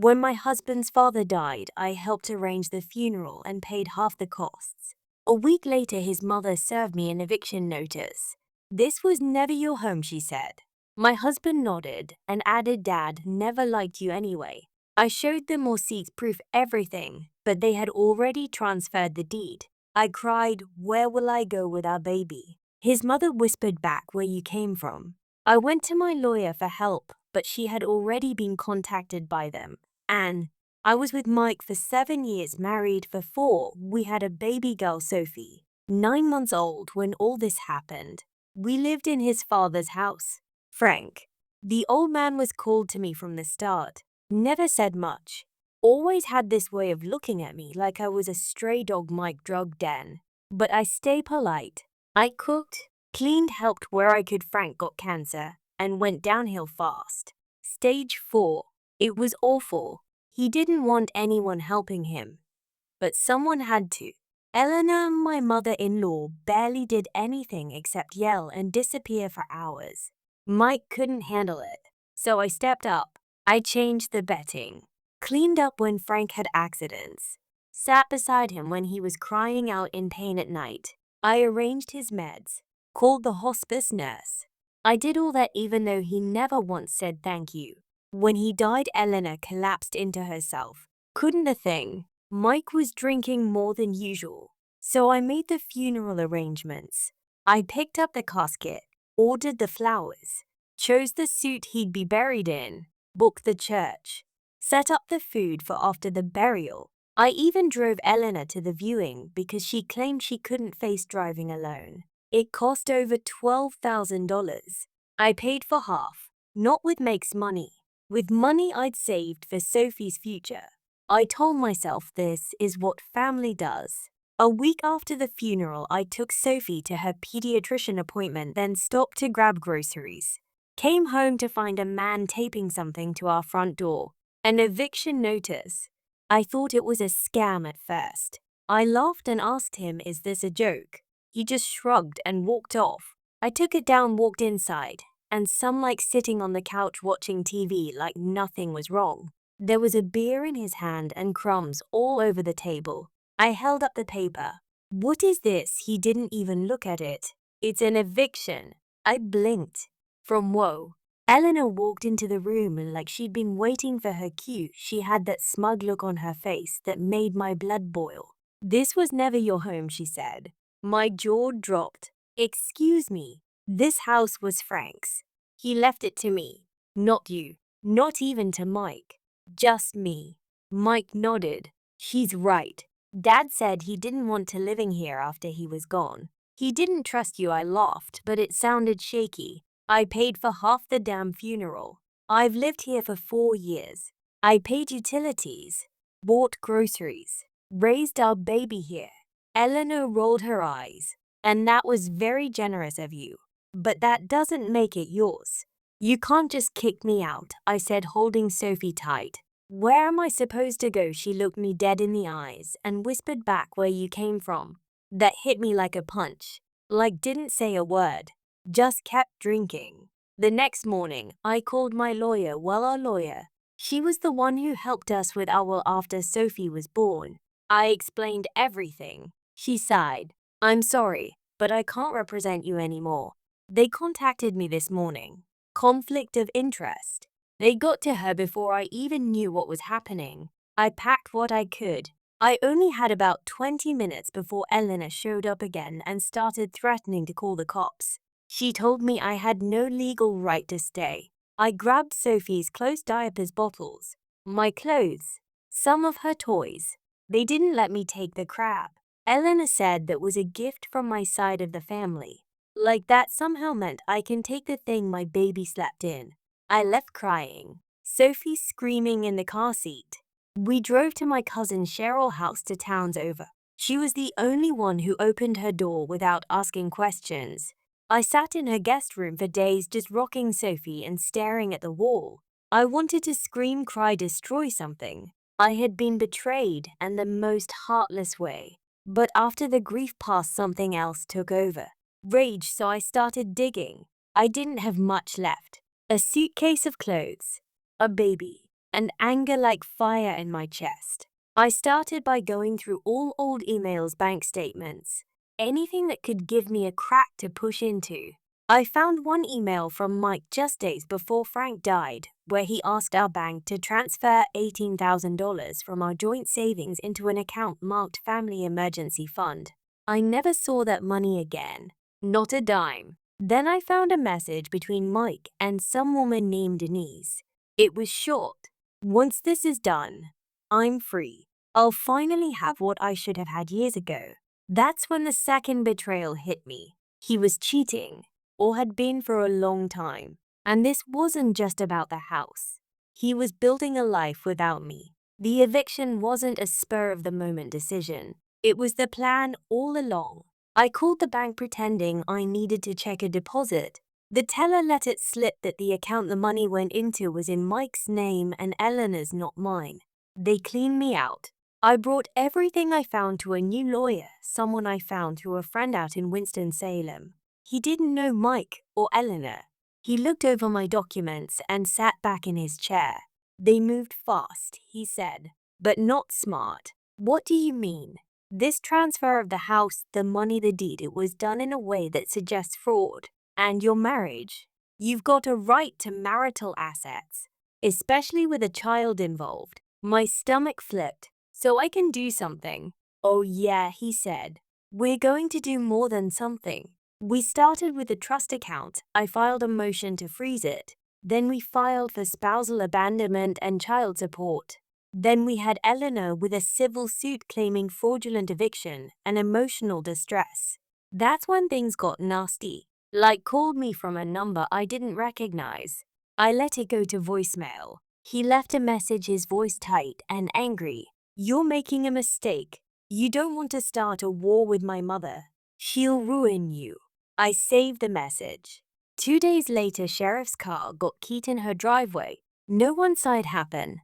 When my husband's father died, I helped arrange the funeral and paid half the costs. A week later, his mother served me an eviction notice. This was never your home, she said. My husband nodded and added, Dad never liked you anyway. I showed them receipts, proof, everything, but they had already transferred the deed. I cried, where will I go with our baby? His mother whispered back, where you came from. I went to my lawyer for help, but she had already been contacted by them. And I was with Mike for 7 years, married for 4. We had a baby girl, Sophie, 9 months old when all this happened. We lived in his father's house. Frank, the old man, was cold to me from the start. Never said much. Always had this way of looking at me like I was a stray dog Mike drugged in. But I stay polite. I cooked, cleaned, helped where I could. Frank got cancer and went downhill fast. Stage 4. It was awful. He didn't want anyone helping him. But someone had to. Eleanor, my mother-in-law, barely did anything except yell and disappear for hours. Mike couldn't handle it, so I stepped up. I changed the bedding, cleaned up when Frank had accidents, sat beside him when he was crying out in pain at night. I arranged his meds, called the hospice nurse. I did all that even though he never once said thank you. When he died, Eleanor collapsed into herself. Couldn't a thing. Mike was drinking more than usual, so I made the funeral arrangements. I picked up the casket, ordered the flowers, chose the suit he'd be buried in, booked the church, set up the food for after the burial. I even drove Eleanor to the viewing because she claimed she couldn't face driving alone. It cost over $12,000. I paid for half, not with Mike's money, with money I'd saved for Sophie's future. I told myself this is what family does. A week after the funeral, I took Sophie to her pediatrician appointment, then stopped to grab groceries. Came home to find a man taping something to our front door, an eviction notice. I thought it was a scam at first. I laughed and asked him, is this a joke? He just shrugged and walked off. I took it down, walked inside, and some like sitting on the couch watching TV like nothing was wrong. There was a beer in his hand and crumbs all over the table. I held up the paper. What is this? He didn't even look at it. It's an eviction. I blinked. From whoa. Eleanor walked into the room like she'd been waiting for her cue. She had that smug look on her face that made my blood boil. This was never your home, she said. My jaw dropped. Excuse me. This house was Frank's. He left it to me. Not you. Not even to Mike. Just me. Mike nodded. She's right. Dad said he didn't want to living here after he was gone. He didn't trust you. I laughed, but it sounded shaky. I paid for half the damn funeral. I've lived here for 4 years. I paid utilities, bought groceries, raised our baby here. Eleanor rolled her eyes. And that was very generous of you. But that doesn't make it yours. You can't just kick me out, I said, holding Sophie tight. Where am I supposed to go? She looked me dead in the eyes and whispered back, where you came from. That hit me like a punch. Like didn't say a word. Just kept drinking. The next morning, I called my lawyer. Well, our lawyer. She was the one who helped us with our will after Sophie was born. I explained everything. She sighed. I'm sorry, but I can't represent you anymore. They contacted me this morning. Conflict of interest. They got to her before I even knew what was happening. I packed what I could. I only had about 20 minutes before Eleanor showed up again and started threatening to call the cops. She told me I had no legal right to stay. I grabbed Sophie's clothes, diapers, bottles, my clothes, some of her toys. They didn't let me take the crap. Eleanor said that was a gift from my side of the family. Like that somehow meant I can take the thing my baby slept in. I left crying. Sophie screaming in the car seat. We drove to my cousin Cheryl's house 2 towns over. She was the only one who opened her door without asking questions. I sat in her guest room for days just rocking Sophie and staring at the wall. I wanted to scream, cry, destroy something. I had been betrayed in the most heartless way. But after the grief passed, something else took over. Rage, so I started digging. I didn't have much left. A suitcase of clothes, a baby, and anger like fire in my chest. I started by going through all old emails, bank statements, anything that could give me a crack to push into. I found one email from Mike just days before Frank died, where he asked our bank to transfer $18,000 from our joint savings into an account marked Family Emergency Fund. I never saw that money again. Not a dime. Then I found a message between Mike and some woman named Denise. It was short. Once this is done, I'm free. I'll finally have what I should have had years ago. That's when the second betrayal hit me. He was cheating, or had been for a long time. And this wasn't just about the house. He was building a life without me. The eviction wasn't a spur-of-the-moment decision. It was the plan all along. I called the bank pretending I needed to check a deposit. The teller let it slip that the account the money went into was in Mike's name and Eleanor's, not mine. They cleaned me out. I brought everything I found to a new lawyer, someone I found through a friend out in Winston-Salem. He didn't know Mike or Eleanor. He looked over my documents and sat back in his chair. They moved fast, he said, but not smart. What do you mean? This transfer of the house, the money, the deed, it was done in a way that suggests fraud. And your marriage. You've got a right to marital assets, especially with a child involved. My stomach flipped. So I can do something. Oh yeah, he said. We're going to do more than something. We started with a trust account. I filed a motion to freeze it. Then we filed for spousal abandonment and child support. Then we had Eleanor with a civil suit claiming fraudulent eviction and emotional distress. That's when things got nasty. Like called me from a number I didn't recognize. I let it go to voicemail. He left a message, his voice tight and angry. You're making a mistake. You don't want to start a war with my mother. She'll ruin you. I saved the message. 2 days later, sheriff's car got keyed in her driveway. No one saw it happen.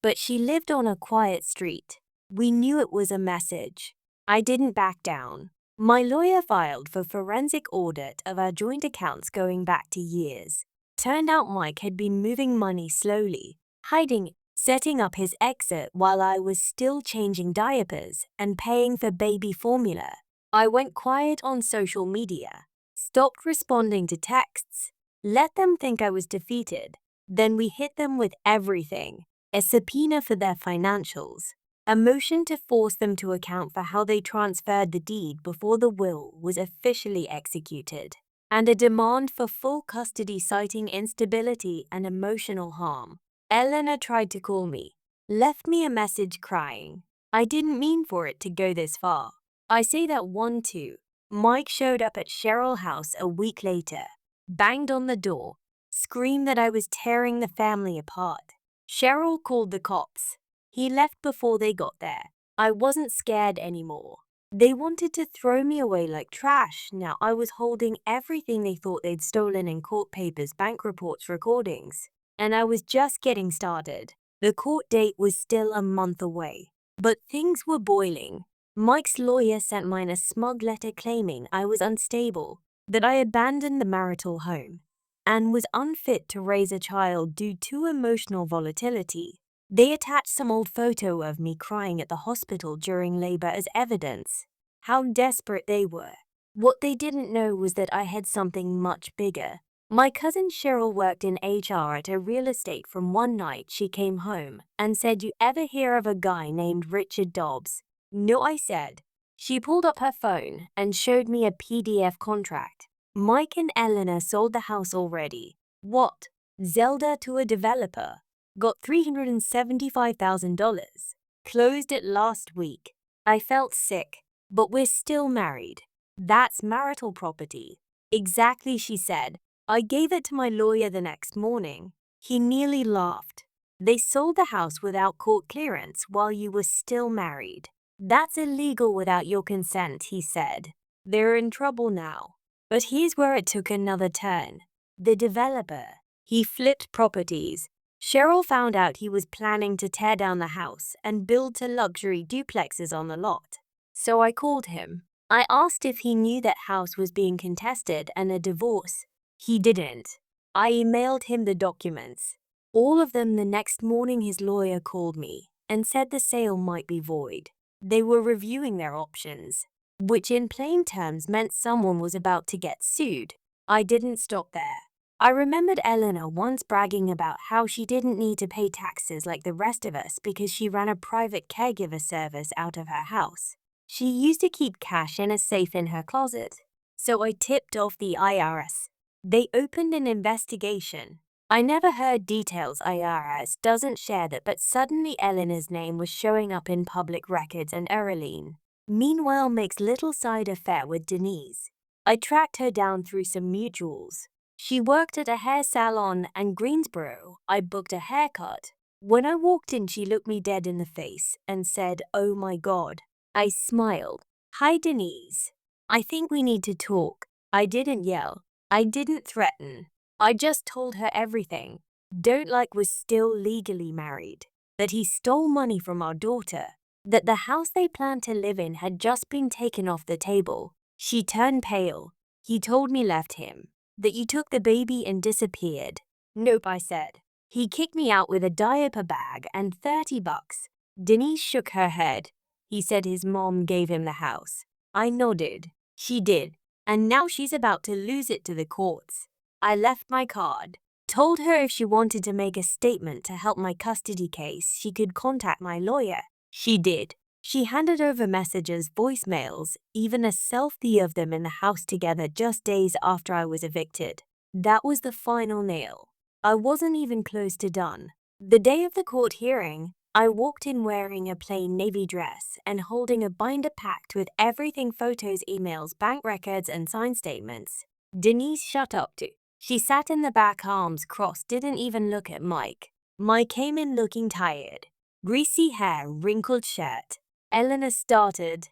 But she lived on a quiet street. We knew it was a message. I didn't back down. My lawyer filed for forensic audit of our joint accounts going back to years. Turned out Mike had been moving money slowly, hiding it, setting up his exit while I was still changing diapers and paying for baby formula. I went quiet on social media, stopped responding to texts, let them think I was defeated. Then we hit them with everything. A subpoena for their financials, a motion to force them to account for how they transferred the deed before the will was officially executed, and a demand for full custody citing instability and emotional harm. Eleanor tried to call me, left me a message crying. I didn't mean for it to go this far. I say that one too. Mike showed up at Cheryl's house a week later, banged on the door, screamed that I was tearing the family apart. Cheryl called the cops. He left before they got there. I wasn't scared anymore. They wanted to throw me away like trash. Now I was holding everything they thought they'd stolen in court papers, bank reports, recordings. And I was just getting started. The court date was still a month away. But things were boiling. Mike's lawyer sent mine a smug letter claiming I was unstable, that I abandoned the marital home, and was unfit to raise a child due to emotional volatility. They attached some old photo of me crying at the hospital during labor as evidence. How desperate they were. What they didn't know was that I had something much bigger. My cousin Cheryl worked in HR at a real estate firm. One night she came home and said, "You ever hear of a guy named Richard Dobbs?" No, I said. She pulled up her phone and showed me a PDF contract. Mike and Eleanor sold the house already. What? Zelda to a developer. Got $375,000. Closed it last week. I felt sick, but we're still married. That's marital property. Exactly, she said. I gave it to my lawyer the next morning. He nearly laughed. They sold the house without court clearance while you were still married. That's illegal without your consent, he said. They're in trouble now. But here's where it took another turn. The developer. He flipped properties. Cheryl found out he was planning to tear down the house and build 2 luxury duplexes on the lot. So I called him. I asked if he knew that house was being contested and a divorce. He didn't. I emailed him the documents. All of them. The next morning his lawyer called me and said the sale might be void. They were reviewing their options, which in plain terms meant someone was about to get sued. I didn't stop there. I remembered Eleanor once bragging about how she didn't need to pay taxes like the rest of us because she ran a private caregiver service out of her house. She used to keep cash in a safe in her closet. So I tipped off the IRS. They opened an investigation. I never heard details. IRS doesn't share that, but suddenly Eleanor's name was showing up in public records and Earlene, meanwhile, makes little side affair with Denise. I tracked her down through some mutuals. She worked at a hair salon in Greensboro. I booked a haircut. When I walked in, she looked me dead in the face and said, "Oh my God." I smiled. "Hi, Denise. I think we need to talk." I didn't yell. I didn't threaten. I just told her everything. Don't like was still legally married. That he stole money from our daughter. That the house they planned to live in had just been taken off the table. She turned pale. He told me left him. That you took the baby and disappeared. Nope, I said. He kicked me out with a diaper bag and $30. Denise shook her head. He said his mom gave him the house. I nodded. She did. And now she's about to lose it to the courts. I left my card. Told her if she wanted to make a statement to help my custody case, she could contact my lawyer. She did. She handed over messages, voicemails, even a selfie of them in the house together just days after I was evicted. That was the final nail. I wasn't even close to done. The day of the court hearing, I walked in wearing a plain navy dress and holding a binder packed with everything: photos, emails, bank records, and signed statements. Denise shut up too. She sat in the back, arms crossed, didn't even look at Mike. Mike came in looking tired. Greasy hair, wrinkled shirt. Eleanor started,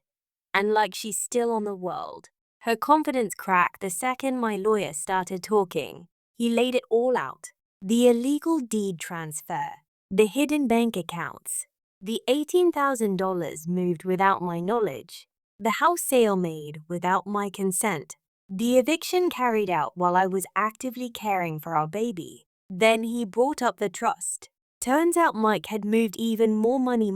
and like she's still on the world. Her confidence cracked the second my lawyer started talking. He laid it all out. The illegal deed transfer, the hidden bank accounts, the $18,000 moved without my knowledge, the house sale made without my consent, the eviction carried out while I was actively caring for our baby. Then he brought up the trust. Turns out Mike had moved even more money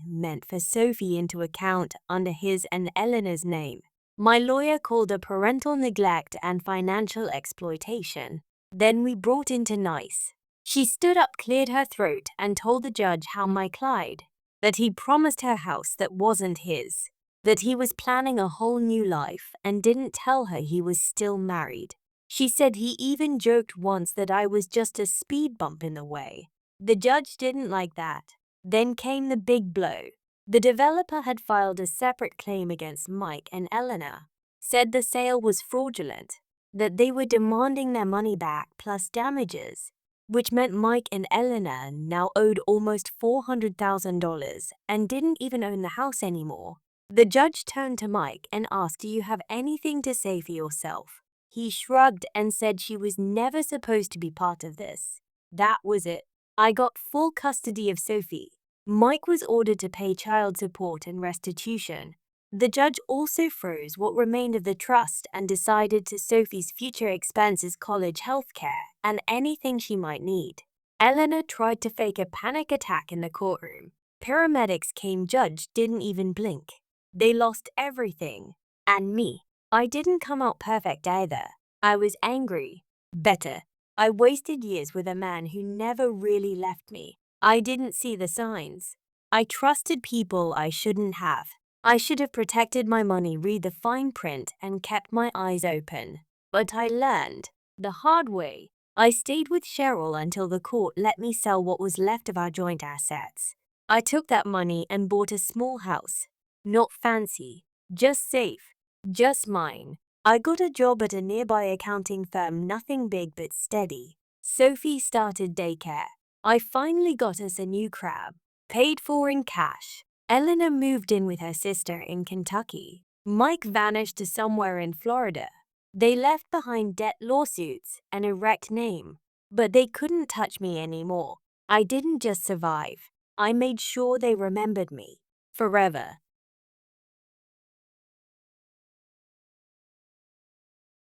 meant for Sophie into account under his and Eleanor's name. My lawyer called it parental neglect and financial exploitation. Then we brought in Nice. She stood up, cleared her throat, and told the judge how Mike lied. That he promised her house that wasn't his. That he was planning a whole new life and didn't tell her he was still married. She said he even joked once that I was just a speed bump in the way. The judge didn't like that. Then came the big blow. The developer had filed a separate claim against Mike and Eleanor. Said the sale was fraudulent. That they were demanding their money back plus damages, which meant Mike and Eleanor now owed almost $400,000 and didn't even own the house anymore. The judge turned to Mike and asked, "Do you have anything to say for yourself?" He shrugged and said she was never supposed to be part of this. That was it. I got full custody of Sophie. Mike was ordered to pay child support and restitution. The judge also froze what remained of the trust and decided to Sophie's future expenses, college, healthcare, and anything she might need. Eleanor tried to fake a panic attack in the courtroom. Paramedics came, judge didn't even blink. They lost everything. And me. I didn't come out perfect either. I was angry. Better. I wasted years with a man who never really left me. I didn't see the signs. I trusted people I shouldn't have. I should have protected my money, read the fine print, and kept my eyes open. But I learned the hard way. I stayed with Cheryl until the court let me sell what was left of our joint assets. I took that money and bought a small house. Not fancy, just safe, just mine. I got a job at a nearby accounting firm, nothing big but steady. Sophie started daycare. I finally got us a new crab, paid for in cash. Eleanor moved in with her sister in Kentucky. Mike vanished to somewhere in Florida. They left behind debt, lawsuits, and a wrecked name. But they couldn't touch me anymore. I didn't just survive. I made sure they remembered me. Forever.